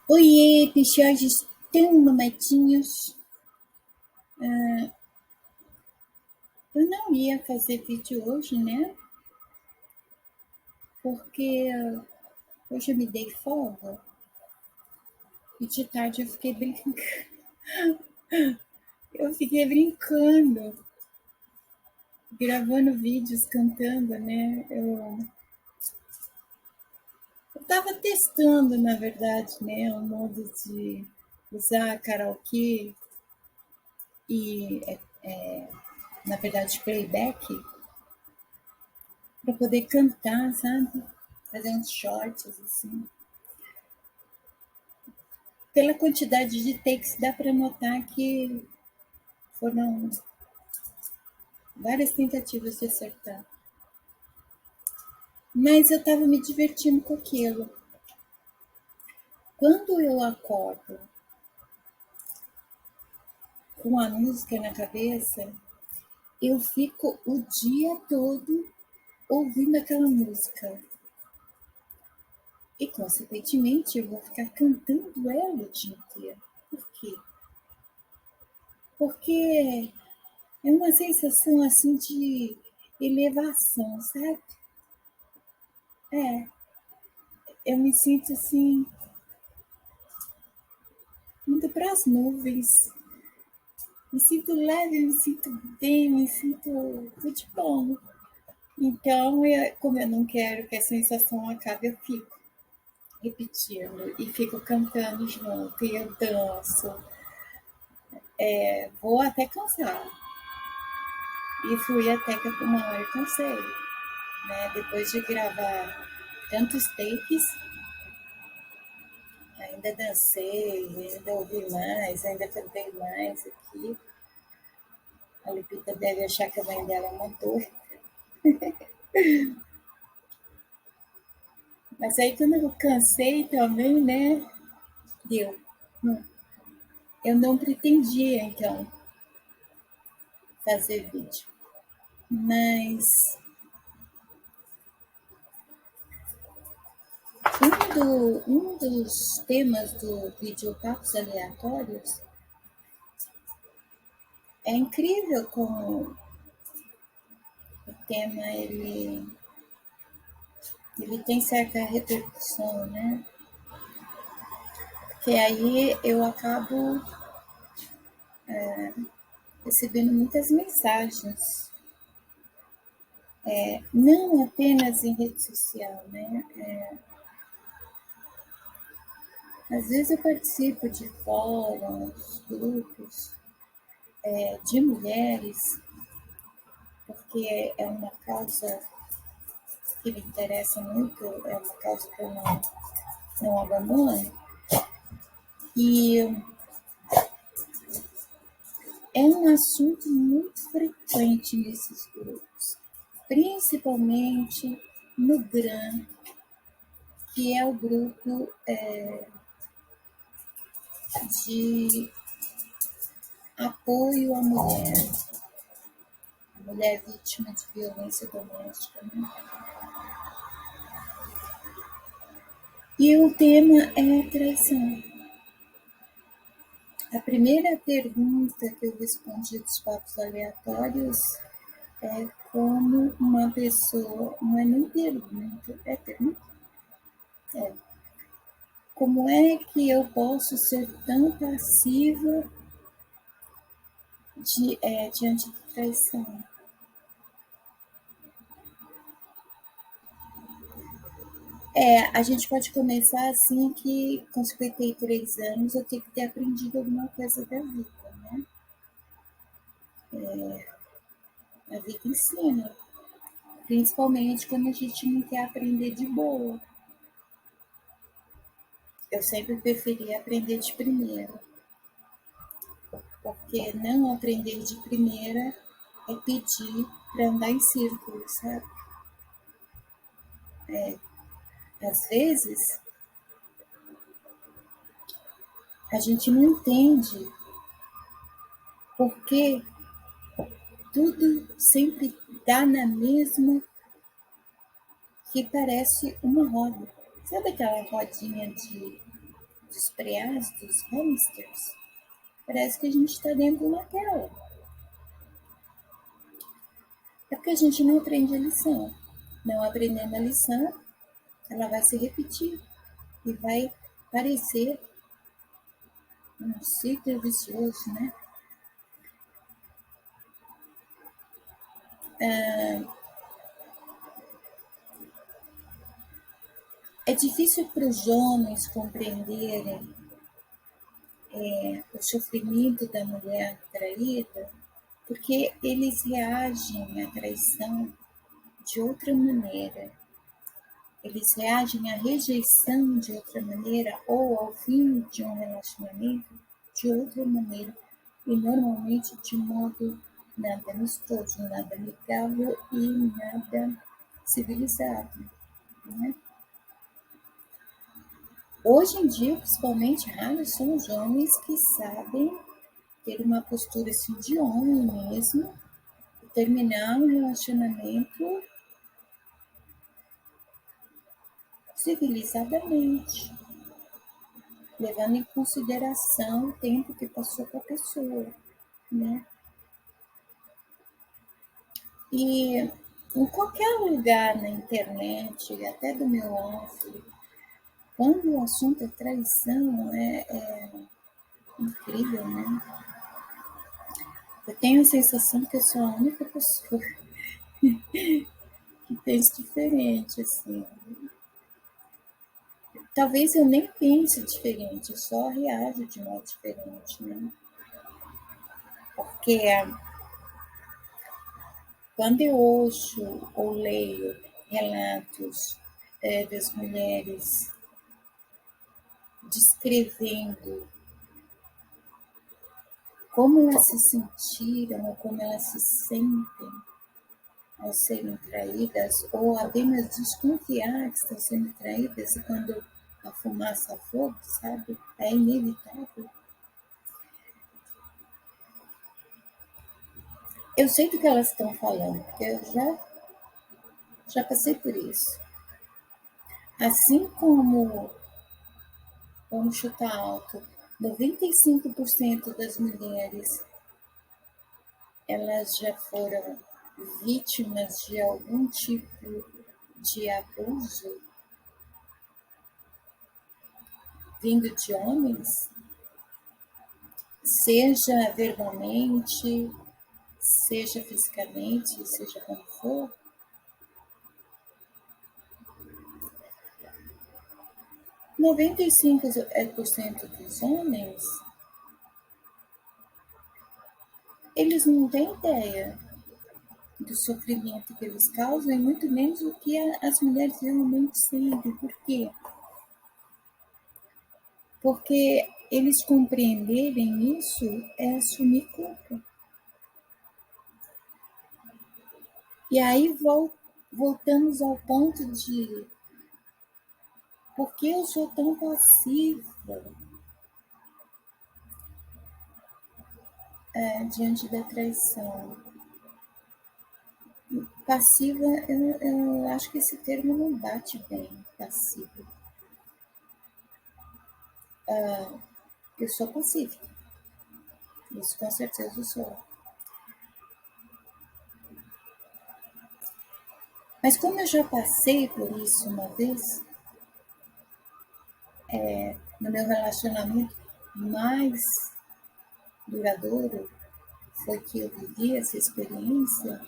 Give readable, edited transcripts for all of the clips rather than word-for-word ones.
Oiê, peixes tão mamadinhos. Eu não ia fazer vídeo hoje, né? Porque hoje eu me dei folga e de tarde eu fiquei brincando. Eu fiquei brincando, gravando vídeos, cantando, né? Eu tava testando, na verdade, né? O modo de usar karaokê e, na verdade, playback para poder cantar, sabe? Fazer uns shorts, assim. Pela quantidade de takes, dá para notar que foram várias tentativas de acertar. Mas eu estava me divertindo com aquilo. Quando eu acordo com a música na cabeça, eu fico o dia todo ouvindo aquela música. E, consequentemente, eu vou ficar cantando ela o dia inteiro. Por quê? Porque é uma sensação assim de elevação, sabe? É, eu me sinto assim, indo para as nuvens. Me sinto leve, me sinto bem, me sinto tudo de bom. Então, como eu não quero que a sensação acabe, eu fico repetindo e fico cantando junto e eu danço. Vou até cansar. E fui até que uma hora eu cansei. Né? Depois de gravar tantos takes, ainda dancei, ainda ouvi mais, ainda cantei mais aqui. A Lupita deve achar que a mãe dela é uma doida. Mas aí quando eu cansei também, né? Deu. Eu não pretendia, então, fazer vídeo. Mas um dos temas do vídeo Papos Aleatórios é incrível como o tema ele tem certa repercussão, né? Porque aí eu acabo recebendo muitas mensagens, não apenas em rede social, né? Às vezes eu participo de fóruns, grupos de mulheres, porque é uma causa que me interessa muito, é uma causa que eu não abandono, e é um assunto muito frequente nesses grupos, principalmente no GRAM, que é o grupo de apoio à mulher vítima de violência doméstica. Né? E o tema é traição. A primeira pergunta que eu respondi dos papos aleatórios é como uma pessoa, não é nem pergunta, é pergunta? Como é que eu posso ser tão passiva diante de traição? A gente pode começar assim que com 53 anos eu tenho que ter aprendido alguma coisa da vida, né? A vida ensina, principalmente quando a gente não quer aprender de boa. Eu sempre preferi aprender de primeira, porque não aprender de primeira é pedir para andar em círculo, sabe? Às vezes a gente não entende porque tudo sempre dá na mesma, que parece uma roda. Sabe aquela rodinha de dos preás, dos hamsters, parece que a gente está dentro de uma tela. É porque a gente não aprende a lição. Não aprendendo a lição, ela vai se repetir e vai parecer um ciclo vicioso, né? É difícil para os homens compreenderem o sofrimento da mulher traída, porque eles reagem à traição de outra maneira. Eles reagem à rejeição de outra maneira ou ao fim de um relacionamento de outra maneira. E normalmente de modo nada amistoso, nada amigável e nada civilizado. Né? Hoje em dia, principalmente, raros são os homens que sabem ter uma postura assim, de homem mesmo, e terminar um relacionamento civilizadamente, levando em consideração o tempo que passou com a pessoa, né? E em qualquer lugar na internet, até do meu off, quando o assunto é traição, é incrível, né? Eu tenho a sensação que eu sou a única pessoa que pensa diferente, assim. Talvez eu nem pense diferente, eu só reajo de modo diferente, né? Porque quando eu ouço ou leio relatos das mulheres descrevendo como elas se sentiram ou como elas se sentem ao serem traídas, ou apenas desconfiar que estão sendo traídas, e quando a fumaça for, sabe, é inevitável. Eu sei do que elas estão falando, porque eu já passei por isso. Assim como, vamos chutar alto, 95% das mulheres elas já foram vítimas de algum tipo de abuso vindo de homens, seja verbalmente, seja fisicamente, seja como for. 95% dos homens, eles não têm ideia do sofrimento que eles causam e muito menos o que as mulheres realmente sentem. Por quê? Porque eles compreenderem isso é assumir culpa. E aí voltamos ao ponto de por que eu sou tão passiva diante da traição. Passiva, eu acho que esse termo não bate bem, passiva. Eu sou pacífica, isso com certeza eu sou. Mas como eu já passei por isso uma vez, no meu relacionamento mais duradouro, foi que eu vivi essa experiência,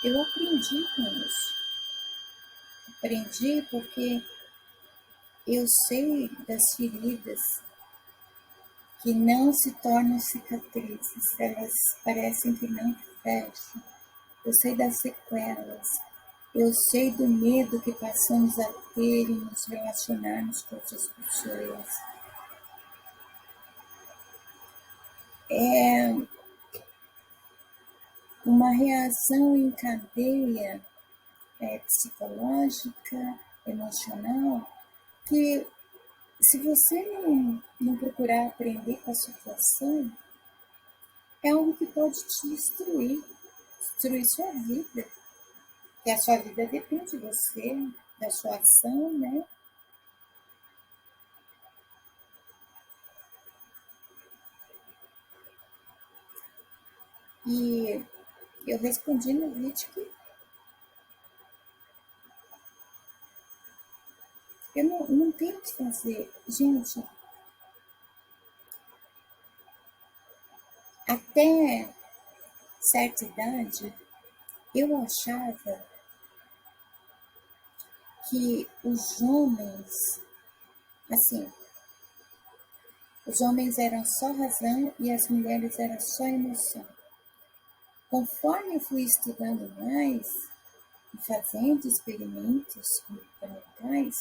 eu aprendi com isso. Aprendi porque eu sei das feridas que não se tornam cicatrizes, elas parecem que não fecham. Eu sei das sequelas, eu sei do medo que passamos a ter em nos relacionarmos com outras pessoas. É uma reação em cadeia psicológica, emocional, que se você não procurar aprender com a situação, é algo que pode te destruir destruir sua vida, que a sua vida depende de você, da sua ação, né? E eu respondi no vídeo que eu não tenho o que fazer. Gente, até certa idade, eu achava que os homens, assim, os homens eram só razão e as mulheres eram só emoção. Conforme eu fui estudando mais e fazendo experimentos comportamentais,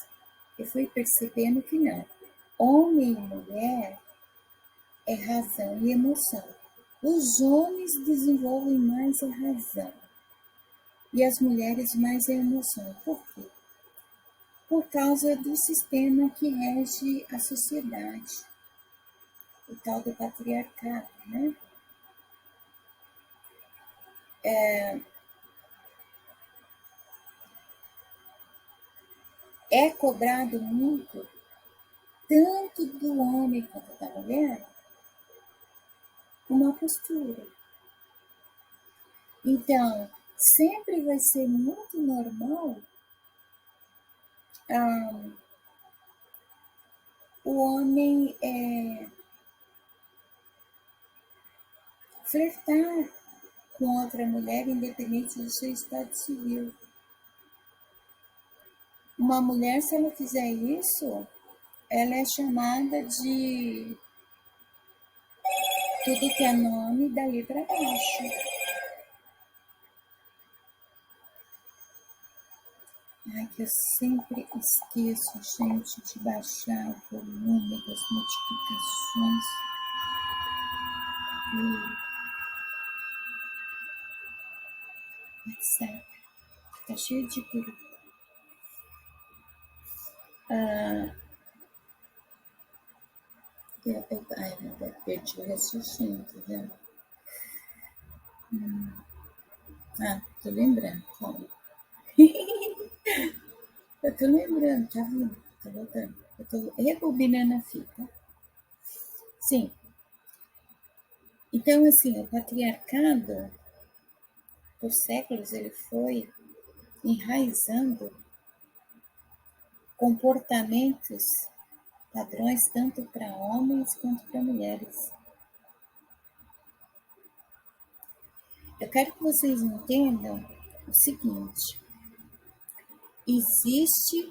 eu fui percebendo que não. Homem e mulher é razão e emoção. Os homens desenvolvem mais a razão e as mulheres mais a emoção. Por quê? Por causa do sistema que rege a sociedade, o tal do patriarcado, né? É cobrado muito, tanto do homem quanto da mulher, uma postura. Então, sempre vai ser muito normal o homem flertar com outra mulher, independente do seu estado civil. Uma mulher, se ela fizer isso, ela é chamada de tudo que é nome dali para baixo. Ai, que eu sempre esqueço, gente, de baixar o volume das notificações. WhatsApp. Tá cheio de grupo. Ai, meu Deus, perdi o raciocínio, tá vendo? Tô lembrando, calma. Eu tô lembrando, tá vendo? Tô voltando. Eu tô rebobinando a fita. Sim. Então, assim, o patriarcado, por séculos, ele foi enraizando comportamentos, padrões, tanto para homens quanto para mulheres. Eu quero que vocês entendam o seguinte: existe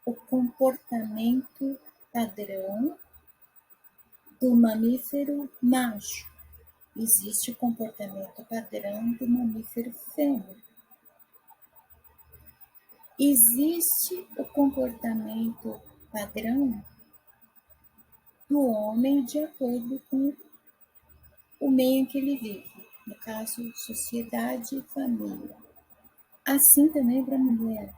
o comportamento padrão do mamífero macho, existe o comportamento padrão do mamífero fêmea. Existe o comportamento padrão do homem de acordo com o meio em que ele vive, no caso, sociedade e família. Assim também para a mulher.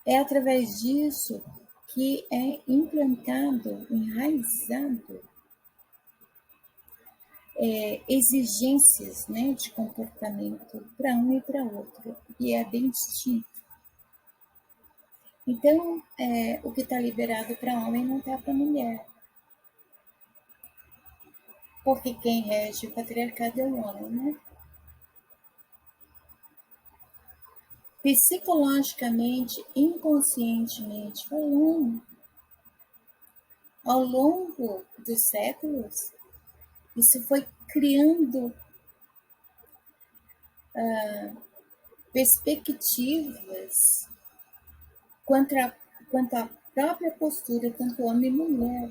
É através disso que é implantado, enraizado, exigências, né, de comportamento para um e para outro, e é bem distinto. Então, o que está liberado para homem não está para mulher. Porque quem rege o patriarcado é o homem, né? Psicologicamente, inconscientemente falando, ao longo dos séculos, isso foi criando perspectivas quanto à própria postura, tanto homem e mulher.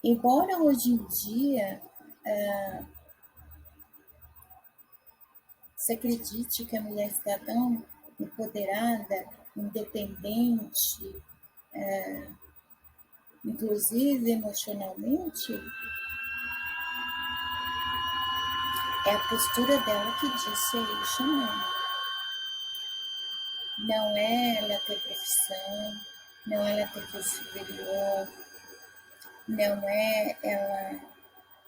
Embora hoje em dia se acredite que a mulher está tão empoderada, independente, inclusive emocionalmente, é a postura dela que disse aí, chamando. Não é ela ter profissão, não é ela ter curso superior, não é ela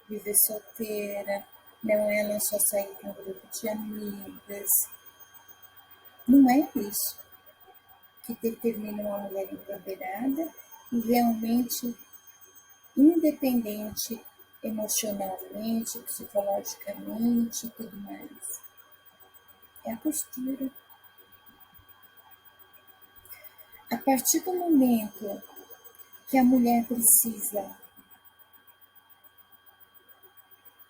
viver solteira, não é ela só sair com um grupo de amigas. Não é isso que determina uma mulher empoderada e realmente independente emocionalmente, psicologicamente e tudo mais. É a postura. A partir do momento que a mulher precisa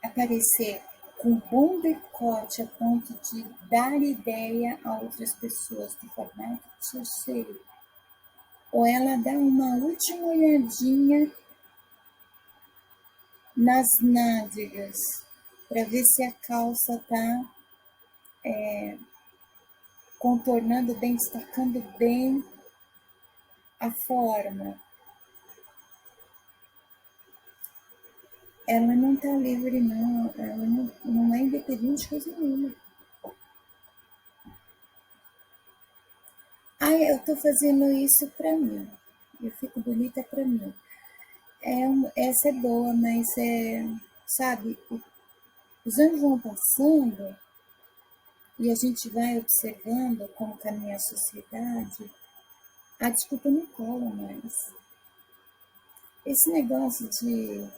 aparecer com bom decote a ponto de dar ideia a outras pessoas do formato do seu seio, ou ela dá uma última olhadinha nas nádegas para ver se a calça está contornando bem, destacando bem a forma. Ela não está livre, não. Ela não é independente de coisa nenhuma. Ah, eu estou fazendo isso para mim. Eu fico bonita para mim. Essa é boa, mas sabe, os anos vão passando e a gente vai observando como caminha a sociedade, a desculpa não cola mais. Esse negócio de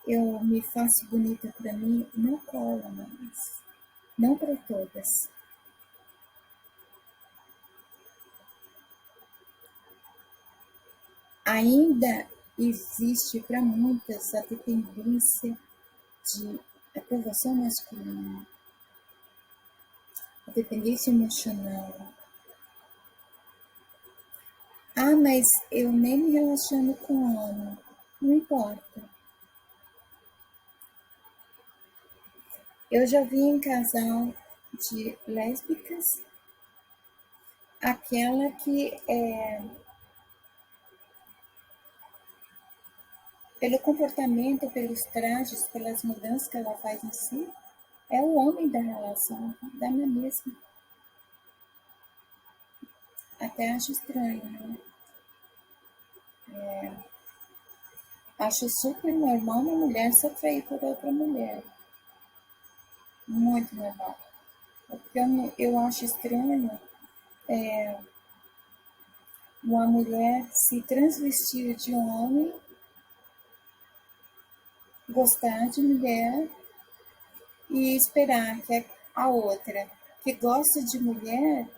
eu me faço bonita para mim não cola mais. Não para todas. Ainda existe para muitas a dependência de aprovação masculina, a dependência emocional. Ah, mas eu nem me relaciono com homem. Não importa. Eu já vi em casal de lésbicas aquela que pelo comportamento, pelos trajes, pelas mudanças que ela faz em si, é o homem da relação, dá na mesma. Até acho estranho, né? Acho super normal uma mulher se atrair por outra mulher. Muito normal. O que eu acho estranho é uma mulher se transvestir de homem, gostar de mulher e esperar que a outra, que gosta de mulher,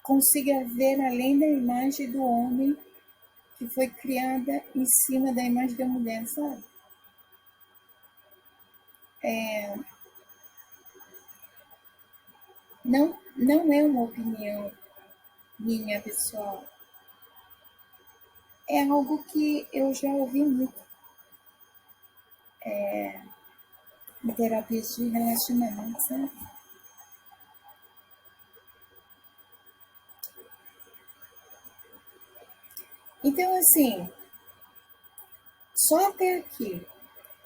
consiga ver além da imagem do homem que foi criada em cima da imagem da mulher, sabe? Não é uma opinião minha pessoal. É algo que eu já ouvi muito em terapias de relacionamento, sabe? Então, assim, só até aqui,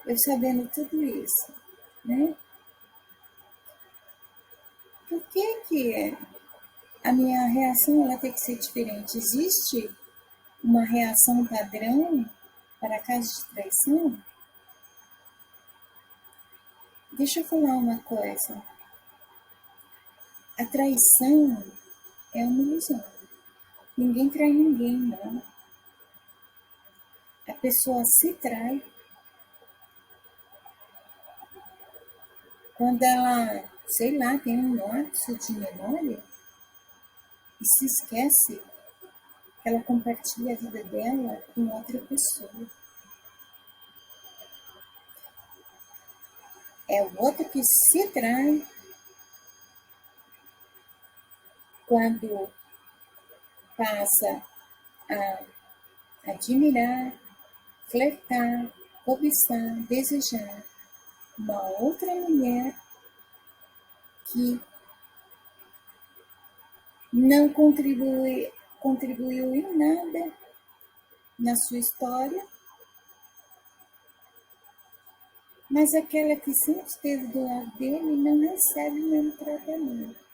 eu sabendo tudo isso, né? Por que a minha reação ela tem que ser diferente? Existe uma reação padrão para casos de traição? Deixa eu falar uma coisa. A traição é uma ilusão. Ninguém trai ninguém, não. A pessoa se trai quando ela, sei lá, tem um lapso de memória e se esquece que ela compartilha a vida dela com outra pessoa. É o outro que se trai quando passa a admirar, flertar, cobiçar, desejar uma outra mulher que não contribuiu em nada na sua história, mas aquela que sempre esteve do lado dele não recebe o mesmo tratamento.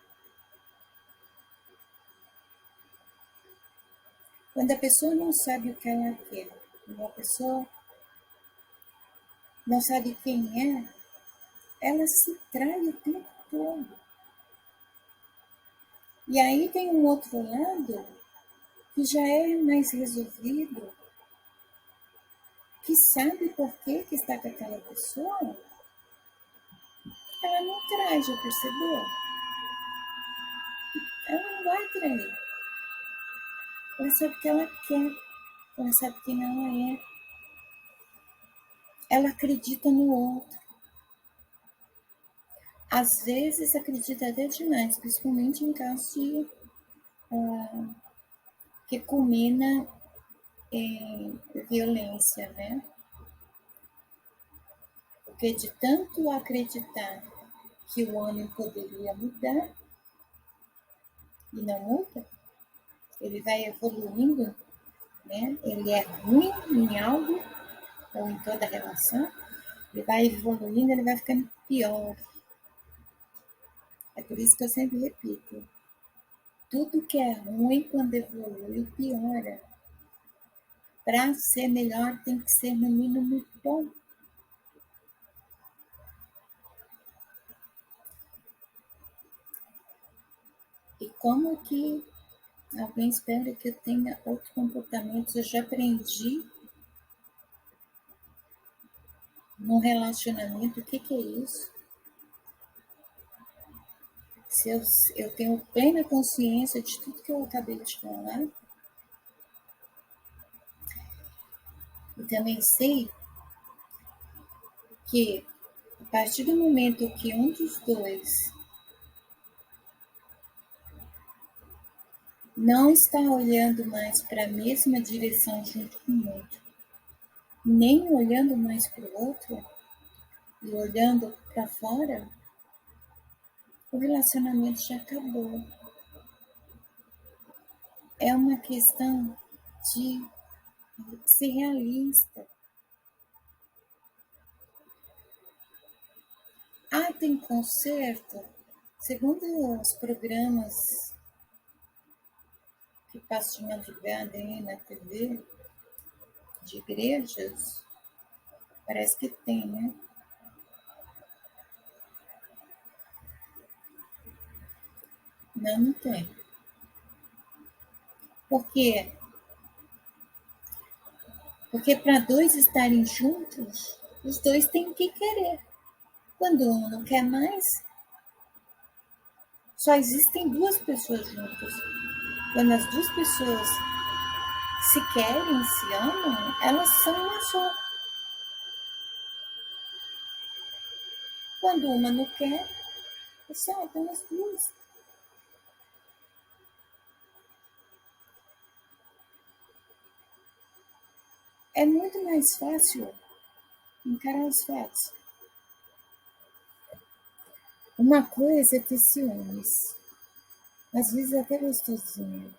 Quando a pessoa não sabe o que ela quer, quando a pessoa não sabe quem é, ela se trai o tempo todo. E aí tem um outro lado que já é mais resolvido, que sabe por que está com aquela pessoa, ela não trai, já percebeu? Ela não vai trair. Ela sabe que ela quer, ela sabe que não é. Ela acredita no outro. Às vezes acredita até demais, principalmente em casos de que culmina em violência, né? Porque de tanto acreditar que o homem poderia mudar e não muda, ele vai evoluindo, né? Ele é ruim em algo ou em toda relação, ele vai evoluindo, ele vai ficando pior. É por isso que eu sempre repito, tudo que é ruim quando evolui piora. Para ser melhor tem que ser no mínimo bom. E como que alguém espera que eu tenha outros comportamentos? Eu já aprendi no relacionamento o que é isso. Se eu tenho plena consciência de tudo que eu acabei de falar, e também sei que a partir do momento que um dos dois não está olhando mais para a mesma direção junto com o outro, nem olhando mais para o outro e olhando para fora, o relacionamento já acabou. É uma questão de ser realista. Ah, tem conserto? Segundo os programas que passam de madrugada aí na TV, de igrejas, parece que tem, né? Não, não tem. Por quê? Porque para dois estarem juntos, os dois têm que querer. Quando um não quer mais, só existem duas pessoas juntas. Quando as duas pessoas se querem, se amam, elas são uma só. Quando uma não quer, é só apenas duas. É muito mais fácil encarar os fatos. Uma coisa é ter ciúmes, às vezes é até gostosinho.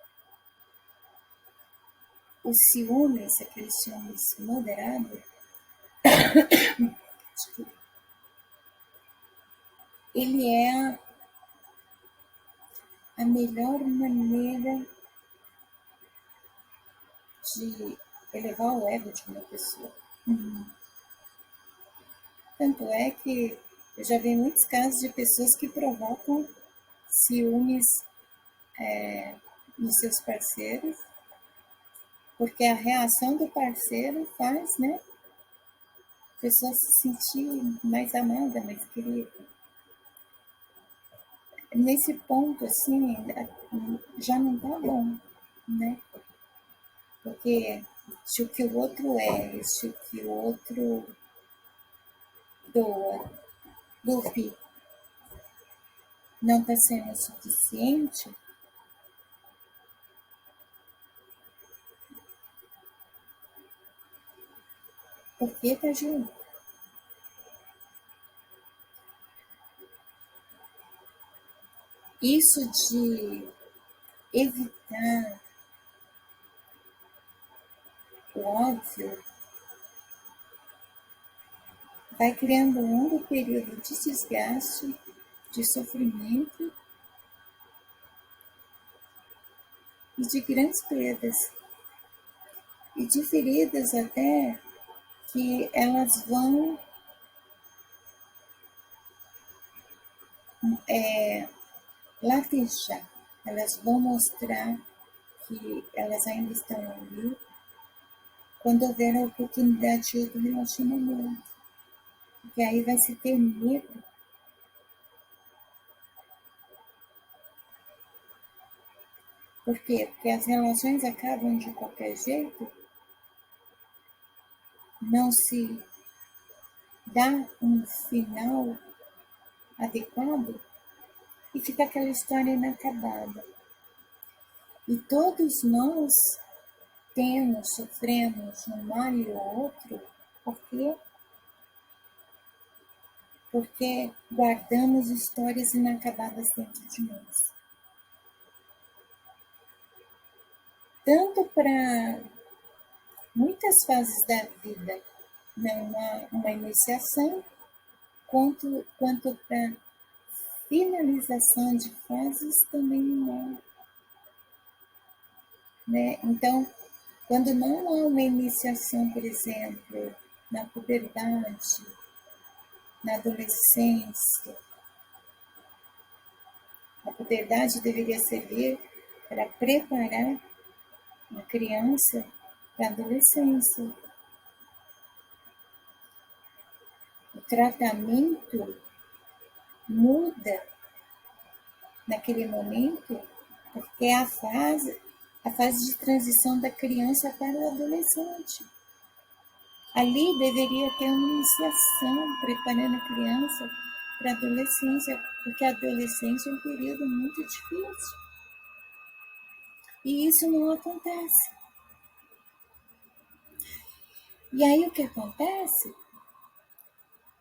O ciúmes, aquele ciúmes moderado, ele é a melhor maneira de elevar o ego de uma pessoa. Tanto é que eu já vi muitos casos de pessoas que provocam ciúmes nos seus parceiros, porque a reação do parceiro faz, né, a pessoa se sentir mais amada, mais querida. Nesse ponto, assim, já não tá bom, né? Porque se o que o outro é, se o que o outro doa, dove, não está sendo suficiente, por que tá junto? Isso de evitar o óbvio vai criando um longo período de desgaste, de sofrimento e de grandes perdas. E de feridas até que elas vão latejar. Elas vão mostrar que elas ainda estão ali quando houver a oportunidade de outro relacionamento. Porque aí vai se ter medo. Por quê? Porque as relações acabam de qualquer jeito, não se dá um final adequado e fica aquela história inacabada. E todos nós temos, sofremos um mal e o outro, porque guardamos histórias inacabadas dentro de nós. Tanto para muitas fases da vida, não há uma iniciação, quanto para finalização de fases também não há. Né? Então, quando não há uma iniciação, por exemplo, na puberdade, na adolescência, a puberdade deveria servir para preparar a criança para a adolescência. O tratamento muda naquele momento, porque é a fase de transição da criança para o adolescente. Ali deveria ter uma iniciação, preparando a criança para a adolescência, porque a adolescência é um período muito difícil. E isso não acontece. E aí o que acontece?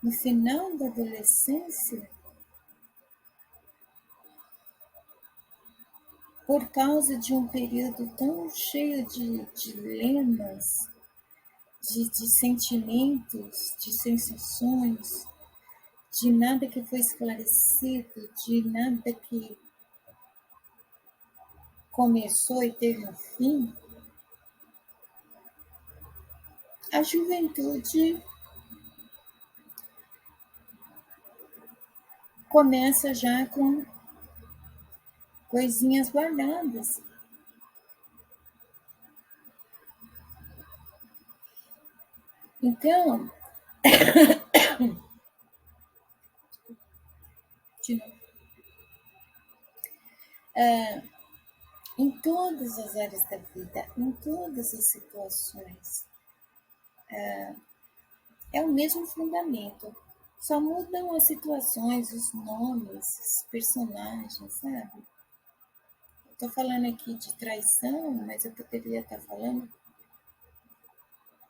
No final da adolescência, por causa de um período tão cheio de dilemas, de sentimentos, de sensações, de nada que foi esclarecido, de nada que começou e teve um fim, a juventude começa já com coisinhas guardadas. Então, de novo, em todas as áreas da vida, em todas as situações, é o mesmo fundamento. Só mudam as situações, os nomes, os personagens, sabe? Estou falando aqui de traição, mas eu poderia estar falando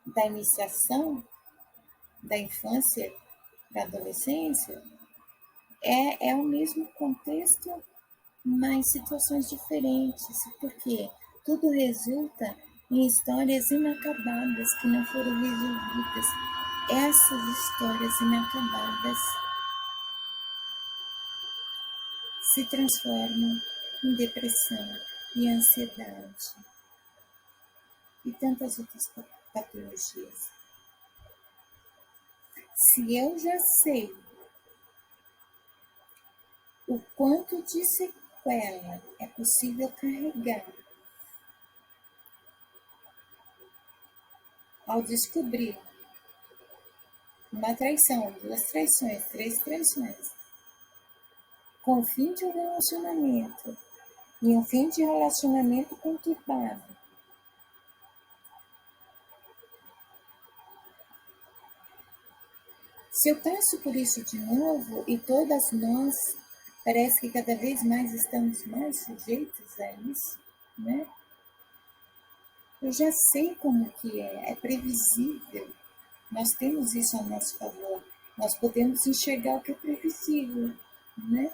da iniciação, da infância, da adolescência. É o mesmo contexto, mas situações diferentes, porque tudo resulta em histórias inacabadas que não foram resolvidas. Essas histórias inacabadas se transformam em depressão e ansiedade e tantas outras patologias. Se eu já sei o quanto de sequela é possível carregar ao descobrir uma traição, 2 traições, 3 traições, com o fim de um relacionamento e um fim de relacionamento conturbado, se eu passo por isso de novo, e todas nós, parece que cada vez mais estamos mais sujeitos a isso, né? Eu já sei como que é previsível. Nós temos isso a nosso favor. Nós podemos enxergar o que é previsível, né?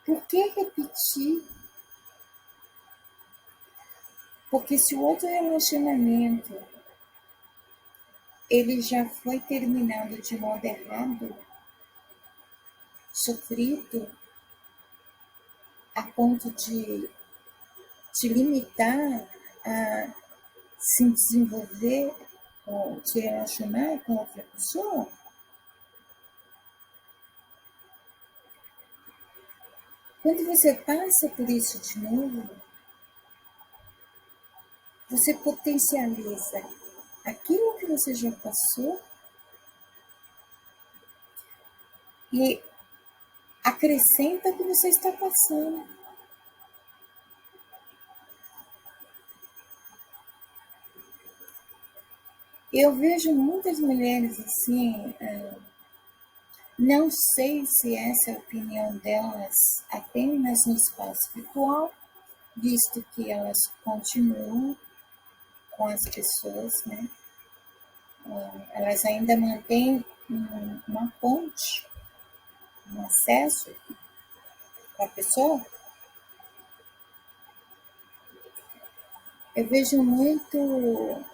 Por que repetir? Porque se o outro relacionamento ele já foi terminado de modo errado, sofrido, a ponto de te limitar a se desenvolver ou se relacionar com outra pessoa, Quando você passa por isso de novo, você potencializa aquilo que você já passou e acrescenta o que você está passando. Eu vejo muitas mulheres assim, não sei se essa é a opinião delas apenas no espaço virtual, visto que elas continuam com as pessoas, né? Elas ainda mantêm uma ponte, um acesso com a pessoa. Eu vejo muito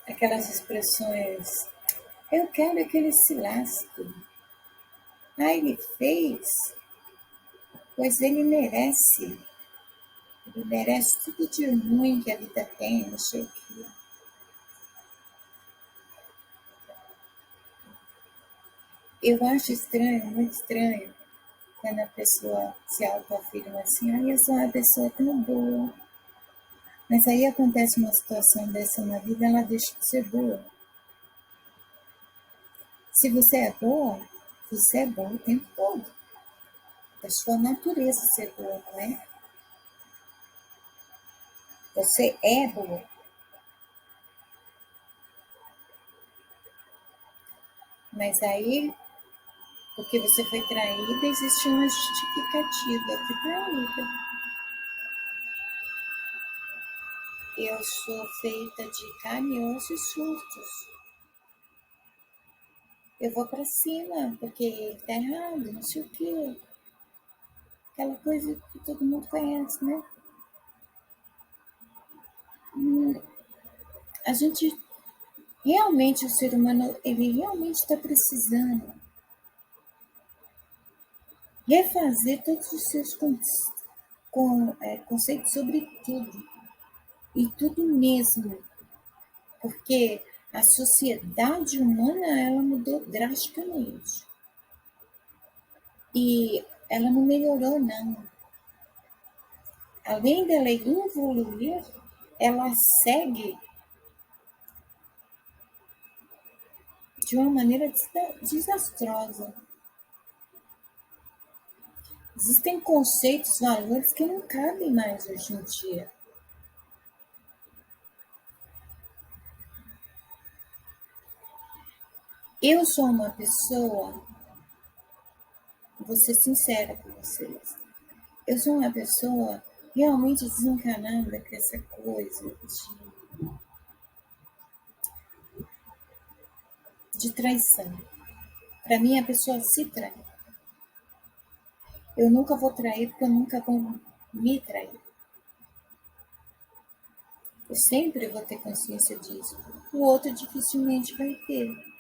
aquelas expressões, eu quero que ele se lasque. Ah, ele fez, pois ele merece. Ele merece tudo de ruim que a vida tem, não sei o quê. Eu acho estranho, muito estranho, quando a pessoa se autoafirma assim, eu sou uma pessoa tão boa. Mas aí acontece uma situação dessa na vida, ela deixa de ser boa. Se você é boa o tempo todo. É sua natureza ser boa, não é? Você é boa. Mas aí, porque você foi traída, existe uma justificativa. Que traída. Eu sou feita de carne, osso e surtos. Eu vou pra cima, porque ele tá errado, não sei o quê. Aquela coisa que todo mundo conhece, né? A gente, realmente, o ser humano, ele realmente está precisando refazer todos os seus conceitos sobre tudo. E tudo mesmo. Porque a sociedade humana, ela mudou drasticamente. E ela não melhorou, não. Além dela evoluir, ela segue de uma maneira desastrosa. Existem conceitos, valores que não cabem mais hoje em dia. Eu sou uma pessoa, vou ser sincera com vocês, eu sou uma pessoa realmente desencanada com essa coisa de traição. Para mim, a pessoa se trai. Eu nunca vou trair porque eu nunca vou me trair. Eu sempre vou ter consciência disso. O outro dificilmente vai ter.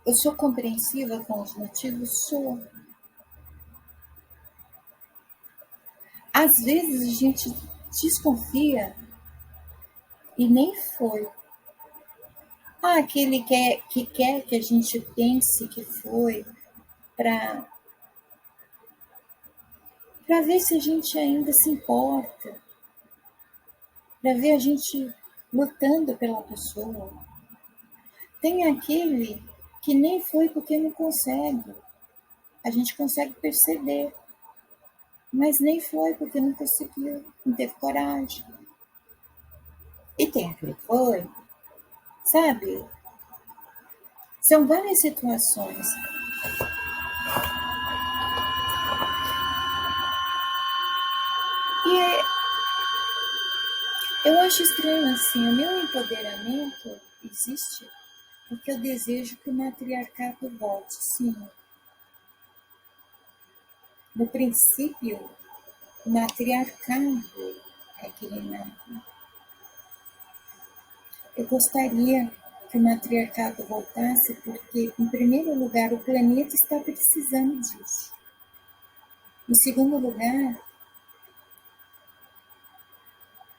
Eu sou compreensiva com os motivos? Sou. Às vezes a gente desconfia e nem foi. Ah, aquele que quer que a gente pense que foi para ver se a gente ainda se importa, para ver a gente lutando pela pessoa. Tem aquele que nem foi porque não consegue. A gente consegue perceber, mas nem foi porque não conseguiu, não teve coragem. E tem aquele que foi, sabe? São várias situações. E eu acho estranho assim, o meu empoderamento existe porque eu desejo que o matriarcado volte, sim. No princípio, o matriarcado é que renasce. Eu gostaria que o matriarcado voltasse porque, em primeiro lugar, o planeta está precisando disso. Em segundo lugar,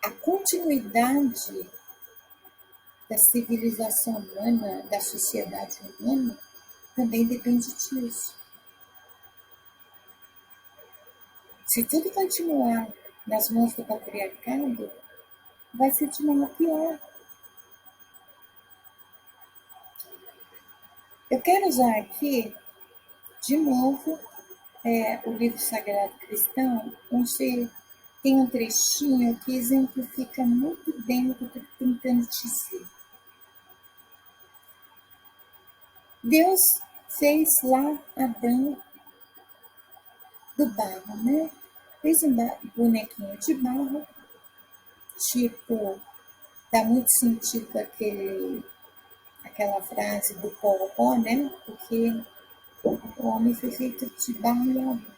a continuidade da civilização humana, da sociedade humana, também depende disso. Se tudo continuar nas mãos do patriarcado, vai ser de mal a pior. Eu quero usar aqui, de novo, o livro Sagrado Cristão, onde tem um trechinho que exemplifica muito bem o que eu estou tentando dizer. Deus fez lá Adão do barro, né? Fez um bonequinho de barro, tipo, dá muito sentido aquela frase do pó, né? Porque o homem foi feito de barro e água.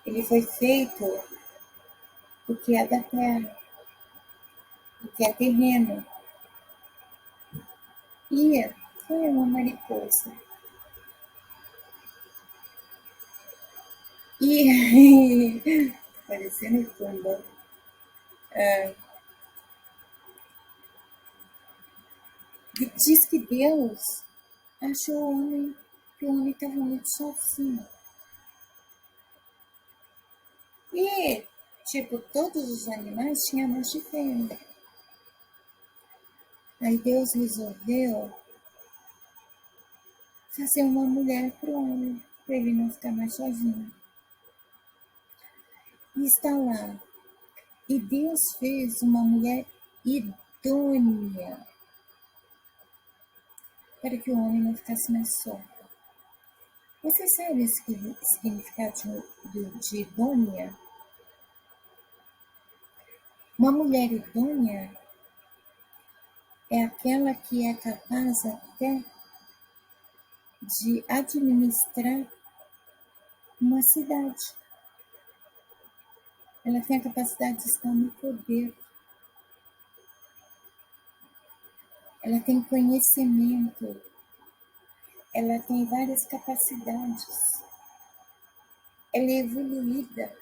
Ele foi feito do que é da terra, do que é terreno. E foi uma mariposa. E parecendo tumba. Diz que Deus achou o homem, que o homem estava muito sozinho. E, tipo, todos os animais tinham macho e fêmea. Aí Deus resolveu fazer uma mulher para o homem, para ele não ficar mais sozinho. E está lá. E Deus fez uma mulher idônea para que o homem não ficasse mais só. Você sabe o significado de idônea? Uma mulher idônea é aquela que é capaz até de administrar uma cidade. Ela tem a capacidade de estar no poder. Ela tem conhecimento. Ela tem várias capacidades. Ela é evoluída.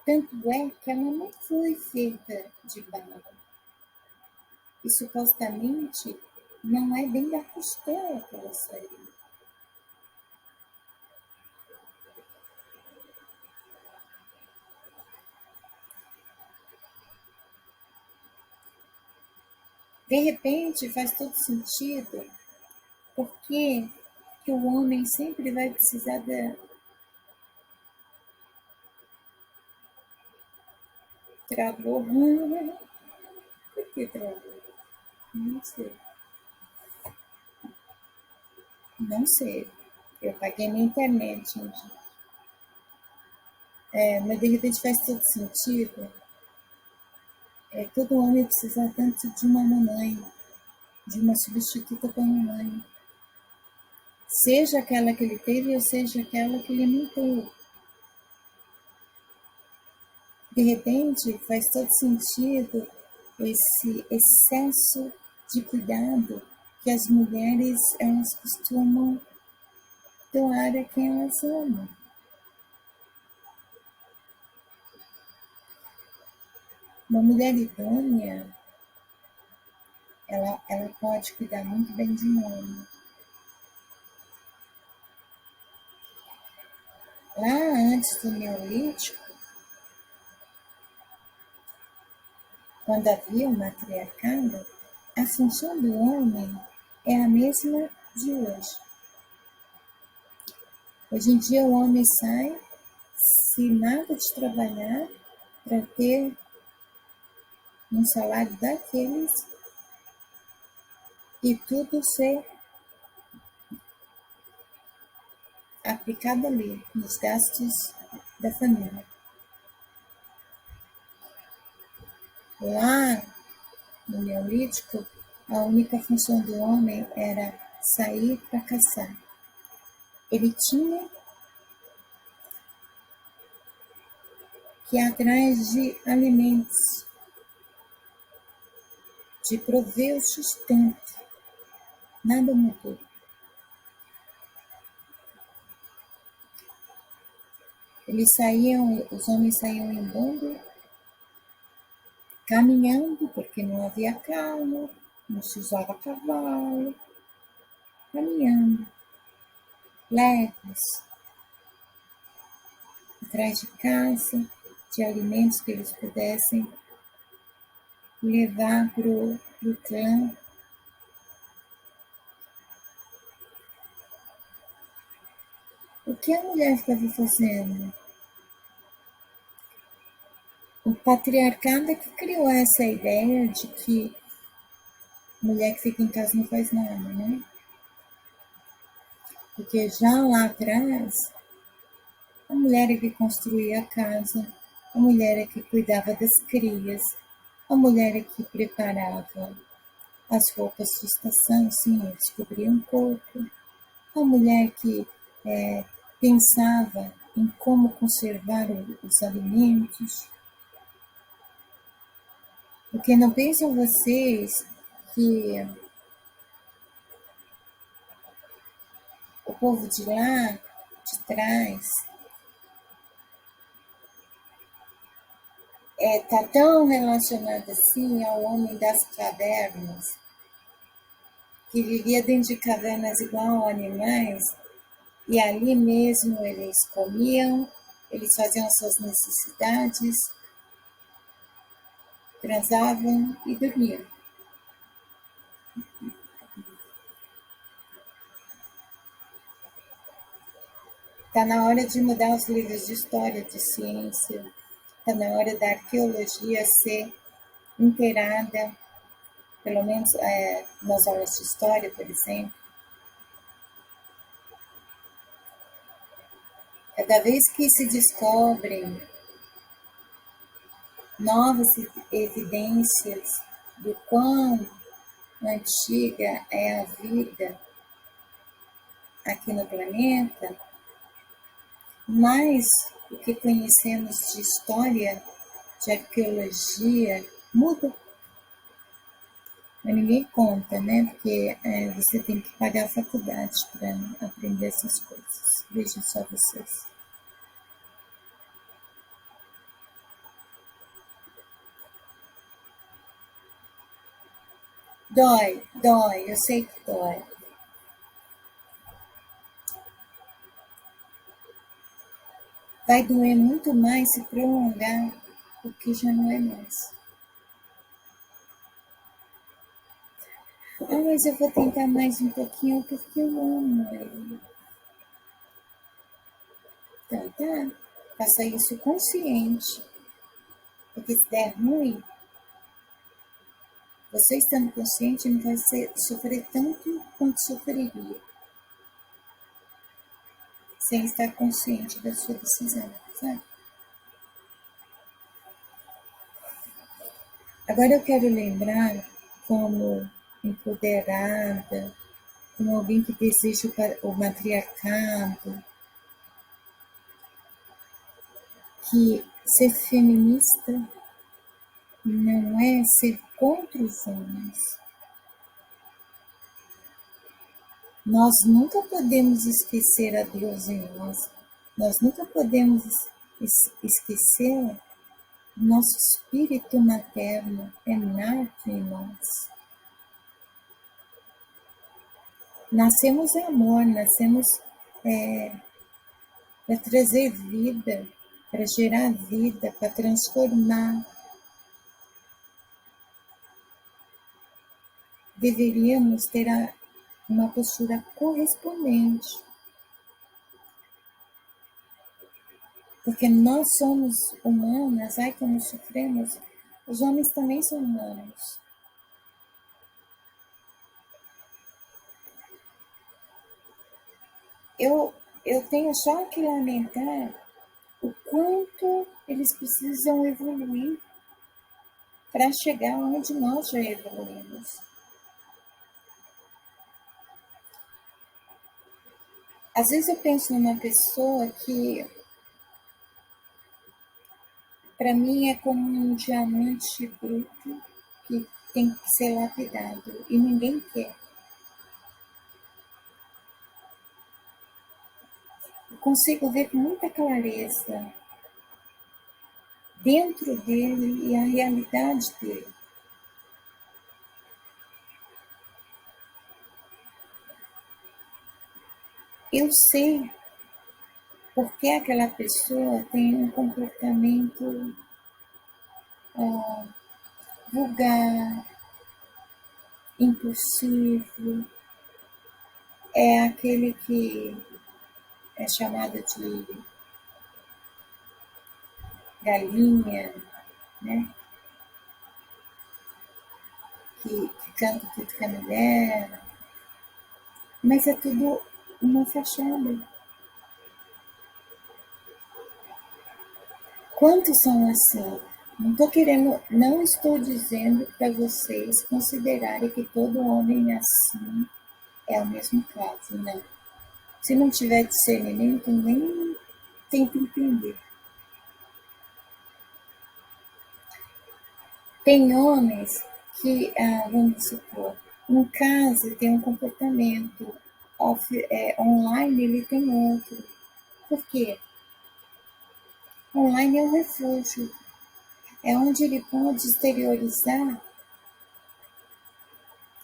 Tanto é que ela não foi feita de barro. E supostamente não é bem da costela que ela saiu. De repente faz todo sentido, porque que o homem sempre vai precisar da travou. Por que travou? Não sei. Não sei. Eu paguei na internet, gente. Mas de repente faz todo sentido. Todo homem precisa tanto de uma mamãe, de uma substituta para a mamãe. Seja aquela que ele teve ou seja aquela que ele não teve. De repente faz todo sentido esse excesso de cuidado que as mulheres elas costumam doar a quem elas amam. Uma mulher idônea, ela pode cuidar muito bem de um homem. Lá antes do Neolítico, quando havia o matriarcado, a função do homem é a mesma de hoje. Hoje em dia o homem sai se nada de trabalhar para ter um salário daqueles e tudo ser aplicado ali, nos gastos da família. Lá no Neolítico, a única função do homem era sair para caçar. Ele tinha que ir atrás de alimentos, de prover o sustento. Nada mudou. Os homens saíam em bando caminhando, porque não havia carro, não se usava cavalo, caminhando, leves, atrás de casa, de alimentos que eles pudessem levar para o clã. O que a mulher estava fazendo? O patriarcado é que criou essa ideia de que mulher que fica em casa não faz nada, né? Porque já lá atrás, a mulher é que construía a casa, a mulher é que cuidava das crias, a mulher é que preparava as roupas de estação, sim, eles cobriam o corpo, a mulher que pensava em como conservar os alimentos. Porque não pensam vocês que o povo de lá, de trás, está tão relacionado assim ao homem das cavernas, que vivia dentro de cavernas igual a animais, e ali mesmo eles comiam, eles faziam suas necessidades, transavam e dormiam. Está na hora de mudar os livros de história, de ciência, está na hora da arqueologia ser inteirada, pelo menos nas aulas de história, por exemplo. Cada vez que se descobrem novas evidências do quão antiga é a vida aqui no planeta, mais o que conhecemos de história, de arqueologia, muda. Mas ninguém conta, né? Porque você tem que pagar a faculdade para aprender essas coisas. Vejam só vocês. Dói, dói, eu sei que dói. Vai doer muito mais se prolongar o que já não é mais. Ah, mas eu vou tentar mais um pouquinho porque eu amo ele. Então tá, faça isso consciente. Porque se der ruim, você estando consciente não vai sofrer tanto quanto sofreria sem estar consciente da sua decisão, sabe? Agora eu quero lembrar como empoderada, como alguém que deseja o matriarcado, que ser feminista não é ser contra os homens. Nós nunca podemos esquecer a Deus em nós. Nós nunca podemos esquecer o nosso espírito materno é nato em nós. Nascemos em amor, nascemos para trazer vida, para gerar vida, para transformar. Deveríamos ter uma postura correspondente. Porque nós somos humanas, ai como sofremos, os homens também são humanos. Eu tenho só que lamentar o quanto eles precisam evoluir para chegar onde nós já evoluímos. Às vezes eu penso numa pessoa que, para mim, é como um diamante bruto que tem que ser lapidado e ninguém quer. Eu consigo ver com muita clareza dentro dele e a realidade dele. Eu sei porque aquela pessoa tem um comportamento vulgar, impulsivo, é aquele que é chamado de galinha, né? Que canta tudo que é mulher, mas é tudo uma fachada. Quantos são assim? Não estou dizendo para vocês considerarem que todo homem é assim é o mesmo caso, não. Se não tiver discernimento, nem tenta entender. Tem homens que, vamos supor, em casa tem um comportamento, online ele tem outro. Por quê? Online é um refúgio, é onde ele pode exteriorizar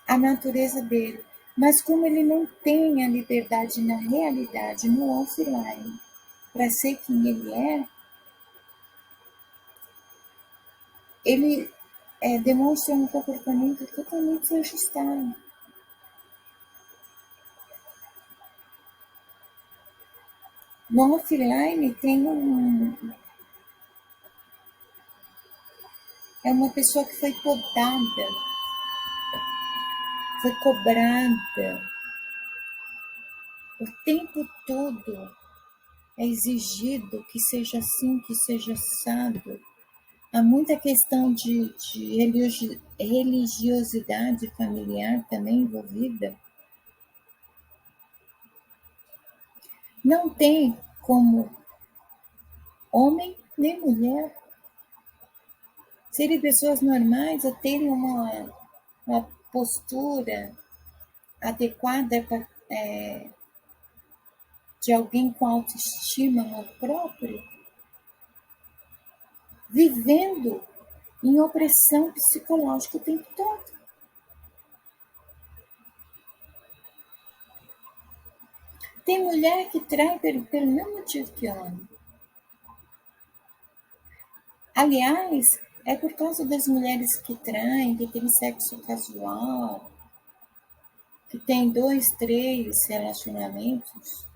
a natureza dele. Mas como ele não tem a liberdade na realidade, no offline, para ser quem ele demonstra um comportamento totalmente desajustado. No offline é uma pessoa que foi podada, foi cobrada. O tempo todo é exigido que seja assim, que seja assado. Há muita questão de religiosidade familiar também envolvida. Não tem como homem nem mulher serem pessoas normais ou terem uma postura adequada de alguém com autoestima no próprio, vivendo em opressão psicológica o tempo todo. Tem mulher que trai pelo mesmo motivo que homem. Aliás, é por causa das mulheres que traem, que têm sexo casual, que tem 2, 3 relacionamentos,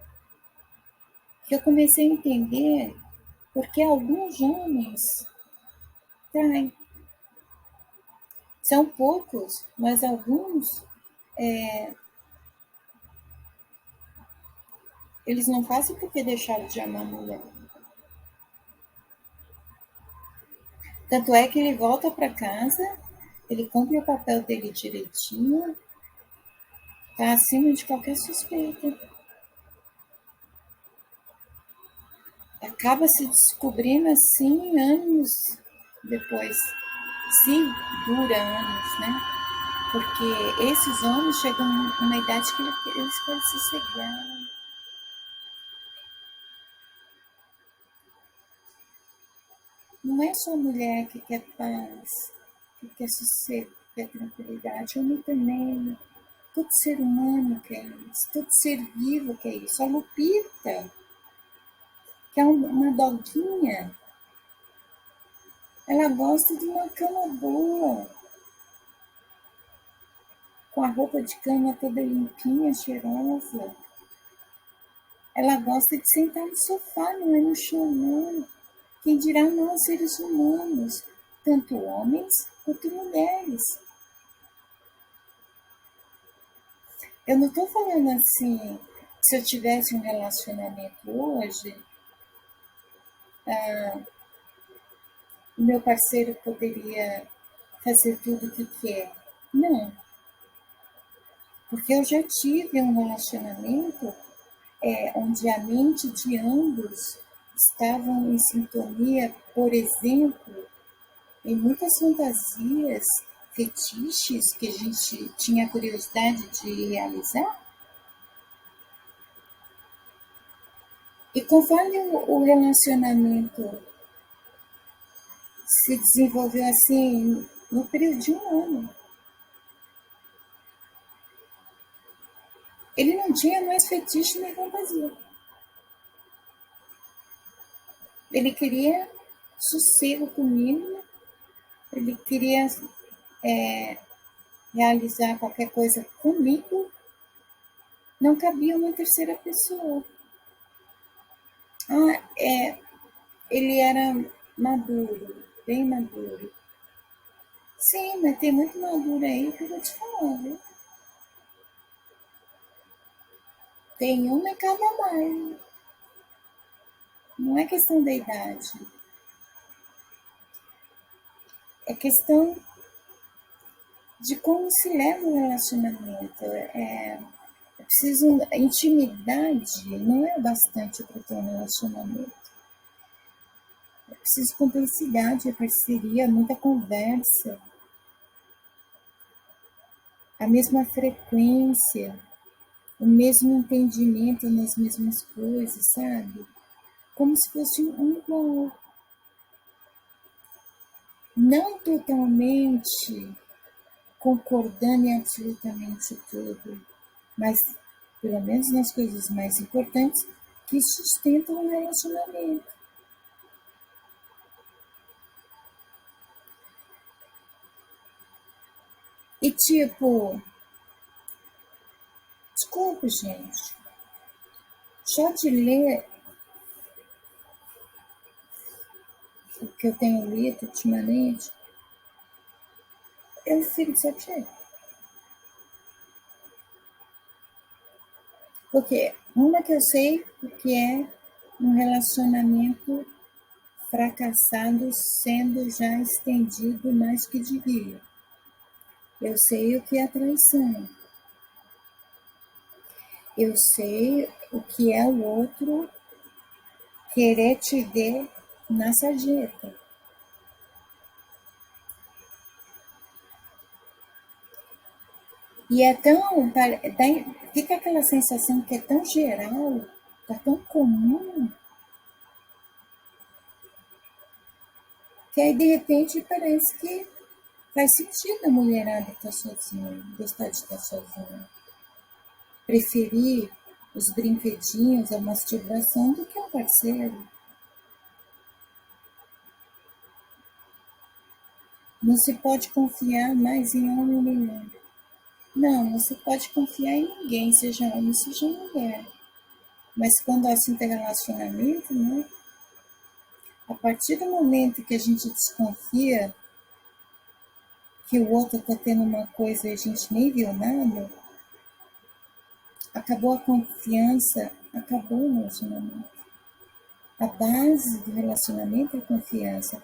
que eu comecei a entender porque alguns homens traem. São poucos, mas alguns eles não fazem porque deixaram de amar a mulher. Tanto é que ele volta para casa, ele cumpre o papel dele direitinho, está acima de qualquer suspeita. Acaba se descobrindo assim anos depois, se dura anos, né? Porque esses homens chegam numa idade que eles querem se cegar. Não é só a mulher que quer paz, que quer sossego, que quer tranquilidade. Homem também. Todo ser humano quer isso. Todo ser vivo quer isso. A Lupita, que é uma doguinha, ela gosta de uma cama boa, com a roupa de cama toda limpinha, cheirosa. Ela gosta de sentar no sofá, não é no chão, não. Quem dirá nós, seres humanos, tanto homens quanto mulheres. Eu não estou falando assim, se eu tivesse um relacionamento hoje, o meu parceiro poderia fazer tudo o que quer. Não, porque eu já tive um relacionamento onde a mente de ambos estavam em sintonia, por exemplo, em muitas fantasias, fetiches que a gente tinha curiosidade de realizar. E conforme o relacionamento se desenvolveu assim no período de um ano. Ele não tinha mais fetiche nem fantasia. Ele queria sossego comigo, ele queria realizar qualquer coisa comigo, não cabia uma terceira pessoa. Ele era maduro, bem maduro. Sim, mas tem muito maduro aí que eu vou te falar, viu? Tem uma em cada bairro. Não é questão da idade. É questão de como se leva o relacionamento. É preciso. A intimidade não é bastante para ter um relacionamento. É preciso cumplicidade, parceria, muita conversa, a mesma frequência, o mesmo entendimento nas mesmas coisas, sabe? Como se fosse um igual. Não totalmente concordando em absolutamente tudo, mas pelo menos nas coisas mais importantes que sustentam o relacionamento. E tipo, desculpa, gente, só de ler o que eu tenho lido ultimamente, eu fico de saco cheio. Porque uma que eu sei o que é um relacionamento fracassado sendo já estendido mais que devia. Eu sei o que é traição. Eu sei o que é o outro querer te ver na sarjeta. E é tão. Fica aquela sensação que é tão geral, tá tão comum, que aí de repente parece que faz sentido a mulherada estar sozinha, gostar de estar sozinha. Preferir os brinquedinhos, a masturbação do que um parceiro. Não se pode confiar mais em homem nenhum. Não, não se pode confiar em ninguém, seja homem, seja mulher. Mas quando é assunto é relacionamento, né? A partir do momento que a gente desconfia que o outro está tendo uma coisa e a gente nem viu nada, acabou a confiança, acabou o relacionamento. A base do relacionamento é a confiança.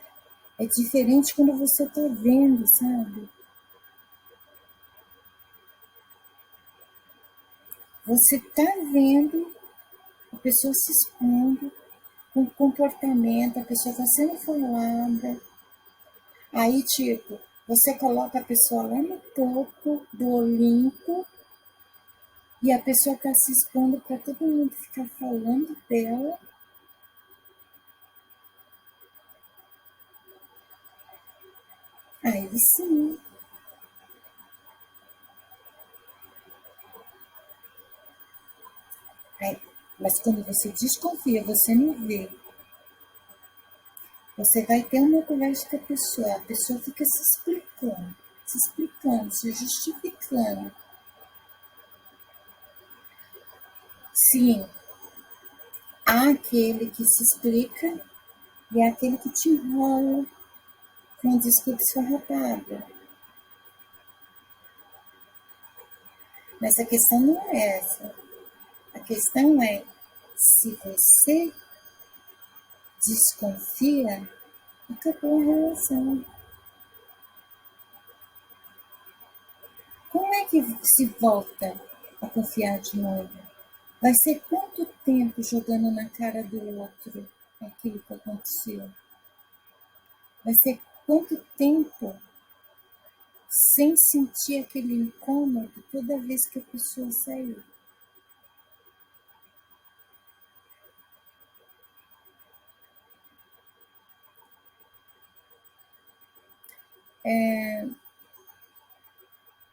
É diferente quando você está vendo, sabe? Você está vendo a pessoa se expondo com comportamento, a pessoa está sendo falada. Aí, tipo, você coloca a pessoa lá no topo do Olimpo e a pessoa está se expondo para todo mundo ficar falando dela. Aí sim. Aí, mas quando você desconfia, você não vê. Você vai ter uma conversa com a pessoa fica se explicando, se justificando. Sim, há aquele que se explica e há aquele que te enrola com desculpa esfarrapada. Mas a questão não é essa. A questão é se você desconfia, acabou a relação. Como é que se volta a confiar de novo? Vai ser quanto tempo jogando na cara do outro aquilo que aconteceu? Vai ser quanto tempo sem sentir aquele incômodo toda vez que a pessoa saiu?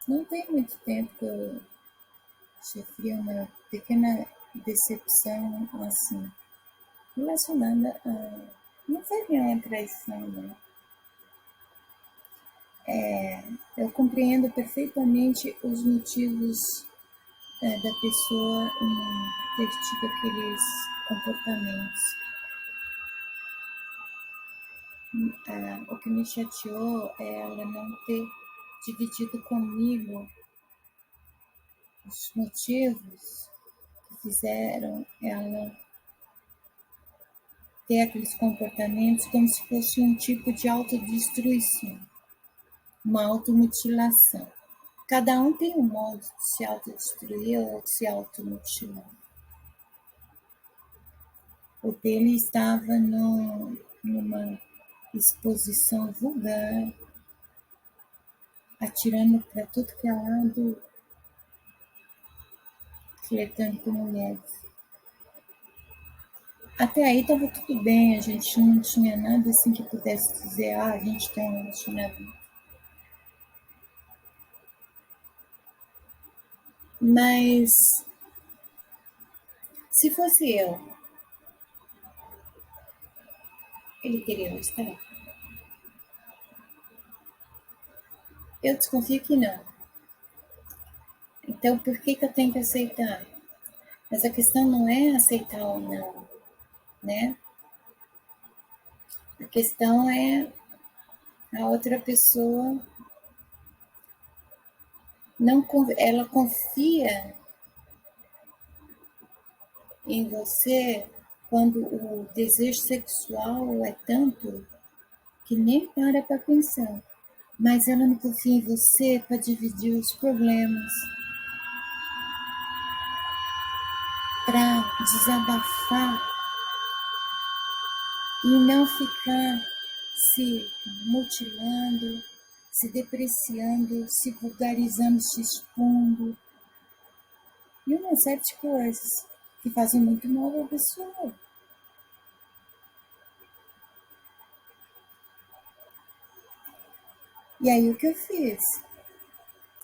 Não tem muito tempo que eu sofri uma pequena decepção, assim, relacionada a... Não foi bem uma traição, não. Eu compreendo perfeitamente os motivos da pessoa em ter tido aqueles comportamentos. O que me chateou é ela não ter dividido comigo os motivos que fizeram ela ter aqueles comportamentos como se fosse um tipo de autodestruição, uma automutilação. Cada um tem um modo de se autodestruir ou de se automutilar. O dele estava numa exposição vulgar, atirando para tudo que é lado, flertando com mulheres. Até aí estava tudo bem, a gente não tinha nada assim que pudesse dizer, a gente tem um relacionamento. Mas se fosse ele teria gostado? Eu desconfio que não. Então por que eu tenho que aceitar? Mas a questão não é aceitar ou não, né? A questão é a outra pessoa não, ela confia em você quando o desejo sexual é tanto que nem para pensar. Mas ela não confia em você para dividir os problemas, para desabafar e não ficar se mutilando, se depreciando, se vulgarizando, se expondo e uma série de coisas que fazem muito mal à pessoa. E aí o que eu fiz?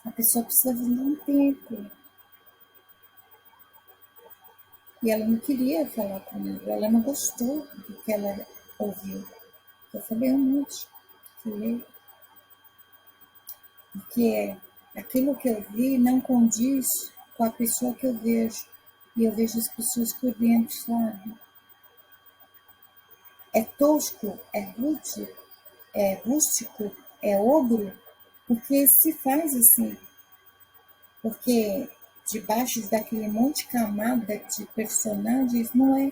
A pessoa precisava de um tempo. E ela não queria falar comigo, ela não gostou do que ela ouviu. Eu falei um monte. Falei, porque aquilo que eu vi não condiz com a pessoa que eu vejo. E eu vejo as pessoas por dentro, sabe? É tosco, é rude, é rústico, é ogro, porque se faz assim. Porque debaixo daquele monte de camada de personagens não é.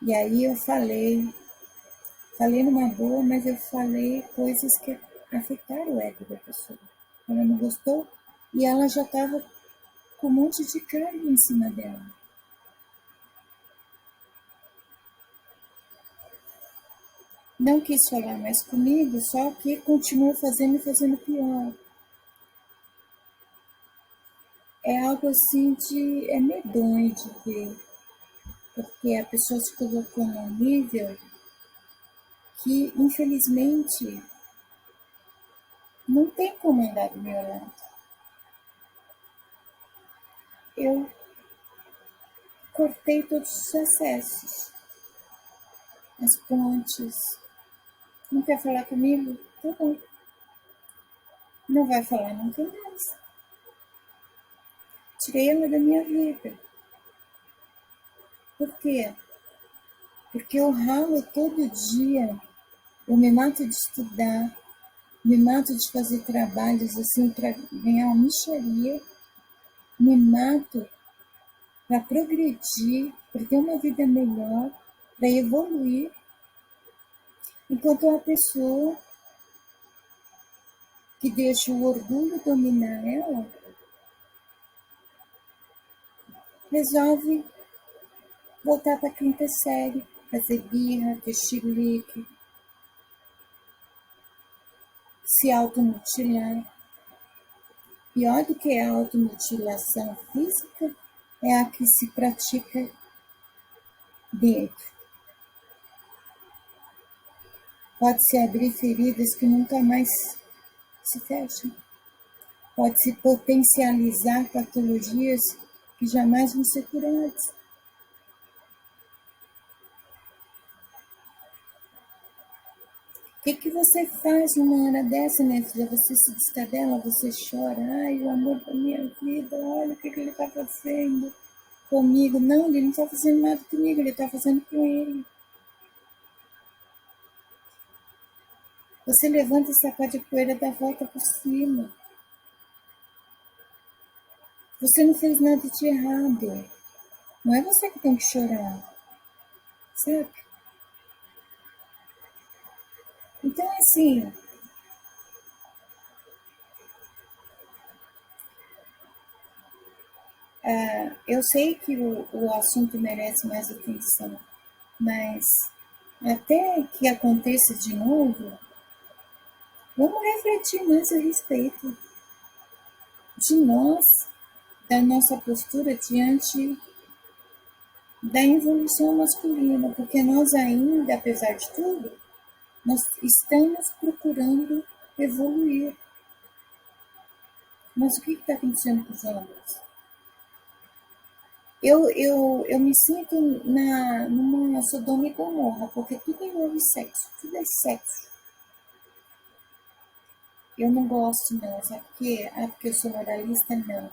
E aí eu falei numa boa, mas eu falei coisas que afetaram o ego da pessoa. Ela não gostou e ela já estava com um monte de carga em cima dela. Não quis falar mais comigo, só que continuou fazendo e fazendo pior. É algo assim de... é medonho de ver, porque a pessoa se colocou num nível que, infelizmente, não tem como andar do meu lado. Eu cortei todos os acessos, as pontes. Não quer falar comigo? Tá bom. Não vai falar nunca mais. Tirei ela da minha vida. Por quê? Porque eu ralo todo dia. Eu me mato de estudar, me mato de fazer trabalhos assim para ganhar uma mixaria, me mato para progredir, para ter uma vida melhor, para evoluir, enquanto uma pessoa que deixa o orgulho dominar ela resolve voltar para a quinta série, fazer birra, ter chilique, se automutilar. Pior do que a automutilação física é a que se pratica dentro. Pode-se abrir feridas que nunca mais se fecham. Pode-se potencializar patologias que jamais vão ser curadas. O que você faz numa hora dessa, minha filha? Você se descabela, você chora. Ai, o amor da minha vida, olha o que ele está fazendo comigo. Não, ele não está fazendo nada comigo, ele está fazendo com ele. Você levanta e sacode a poeira da volta por cima. Você não fez nada de errado. Não é você que tem que chorar, sabe? Então, assim, eu sei que o assunto merece mais atenção, mas até que aconteça de novo, vamos refletir mais a respeito de nós, da nossa postura diante da evolução masculina, porque nós ainda, apesar de tudo, nós estamos procurando evoluir. Mas o que está acontecendo com os homens? Eu me sinto numa Sodoma e Gomorra, porque tudo envolve sexo, tudo é sexo. Eu não gosto, não, sabe por quê? Porque eu sou moralista? Não.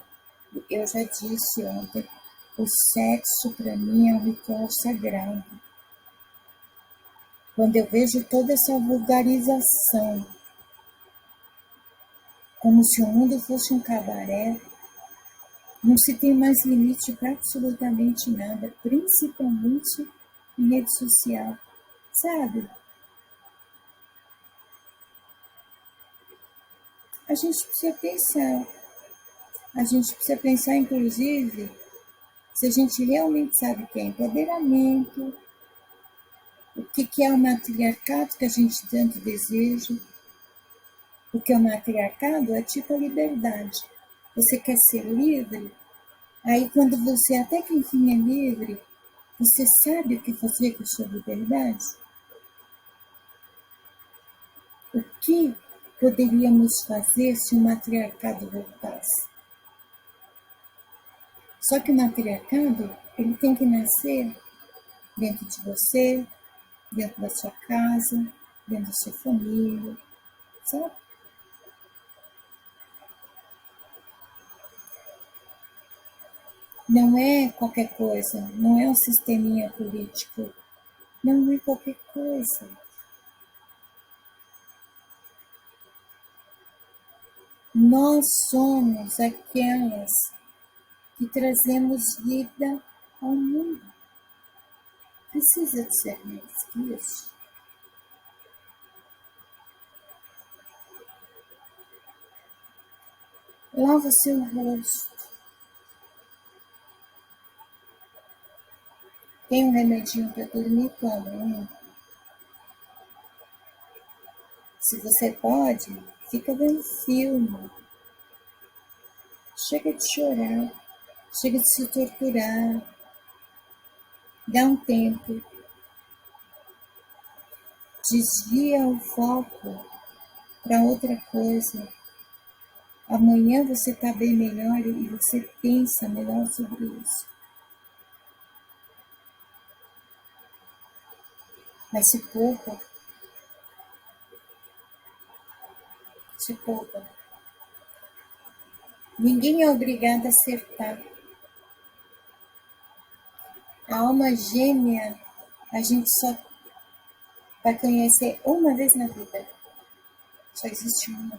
Eu já disse ontem, o sexo para mim é um ritual sagrado. Quando eu vejo toda essa vulgarização, como se o mundo fosse um cabaré, não se tem mais limite para absolutamente nada, principalmente em rede social, sabe? A gente precisa pensar, inclusive, se a gente realmente sabe o que é empoderamento, o que é o matriarcado que a gente tanto deseja, porque o matriarcado é tipo a liberdade. Você quer ser livre, aí quando você até que enfim é livre, você sabe o que fazer com a sua liberdade? O que poderíamos fazer se o matriarcado voltasse? Só que o matriarcado, ele tem que nascer dentro de você, dentro da sua casa, dentro da sua família, sabe? Não é qualquer coisa, não é um sisteminha político, não é qualquer coisa. Nós somos aquelas que trazemos vida ao mundo. Precisa de ser mais que isso. Lava seu rosto. Tem um remedinho para dormir, toma. Se você pode, fica vendo filme. Chega de chorar. Chega de se torturar. Dá um tempo. Desvia o foco para outra coisa. Amanhã você está bem melhor e você pensa melhor sobre isso. Mas se poupa. Se poupa. Ninguém é obrigado a acertar. A alma gêmea a gente só vai conhecer uma vez na vida. Só existe uma.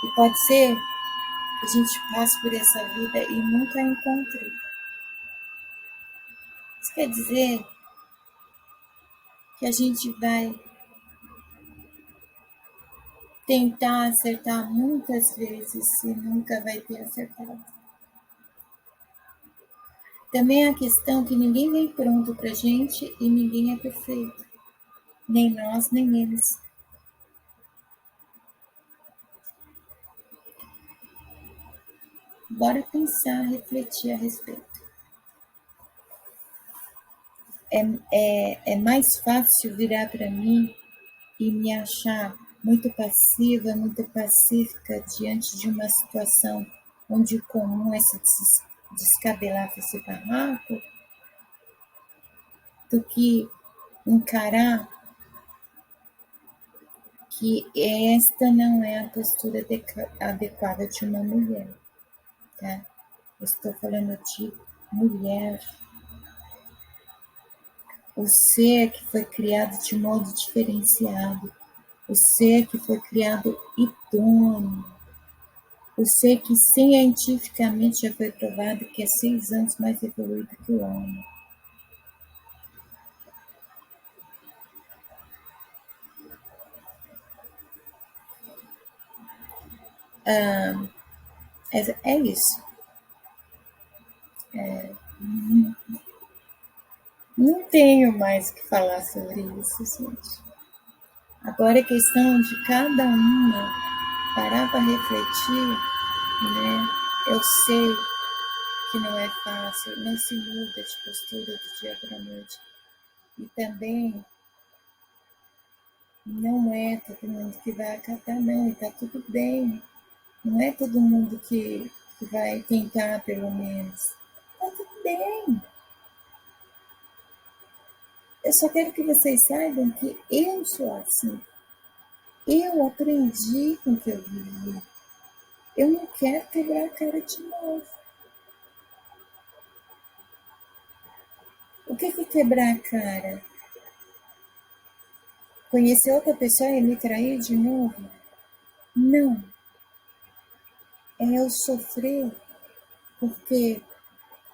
E pode ser que a gente passe por essa vida e nunca a encontre. Isso quer dizer que a gente vai tentar acertar muitas vezes e nunca vai ter acertado. Também é a questão que ninguém vem pronto pra gente e ninguém é perfeito. Nem nós, nem eles. Bora pensar, refletir a respeito. é mais fácil virar para mim e me achar muito passiva, muito pacífica diante de uma situação onde o comum é se descabelar esse barraco, do que encarar que esta não é a postura adequada de uma mulher, tá? Eu estou falando de mulher, o ser que foi criado de modo diferenciado, o ser que foi criado idôneo, o ser que cientificamente já foi provado que é 6 anos mais evoluído que o homem. É isso. Não tenho mais o que falar sobre isso, gente. Agora é questão de cada uma parar para refletir, né? Eu sei que não é fácil, não se muda de postura do dia para a noite. E também não é todo mundo que vai acatar, não, e tá tudo bem. Não é todo mundo que vai tentar, pelo menos. Tá tudo bem. Eu só quero que vocês saibam que eu sou assim. Eu aprendi com o que eu vivi. Eu não quero quebrar a cara de novo. O que é quebrar a cara? Conhecer outra pessoa e me trair de novo? Não. É eu sofrer porque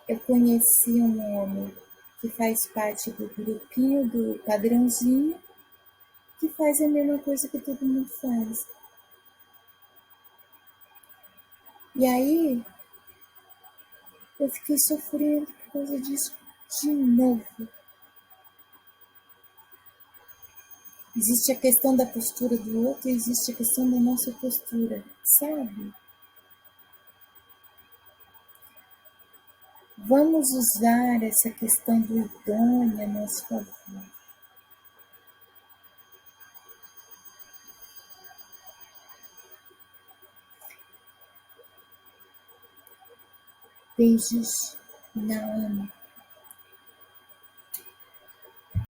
eu conheci um homem que faz parte do grupinho, do padrãozinho, que faz a mesma coisa que todo mundo faz. E aí, eu fiquei sofrendo por causa disso de novo. Existe a questão da postura do outro e existe a questão da nossa postura, sabe? Vamos usar essa questão do idôneo a nosso favor. Beijos na alma.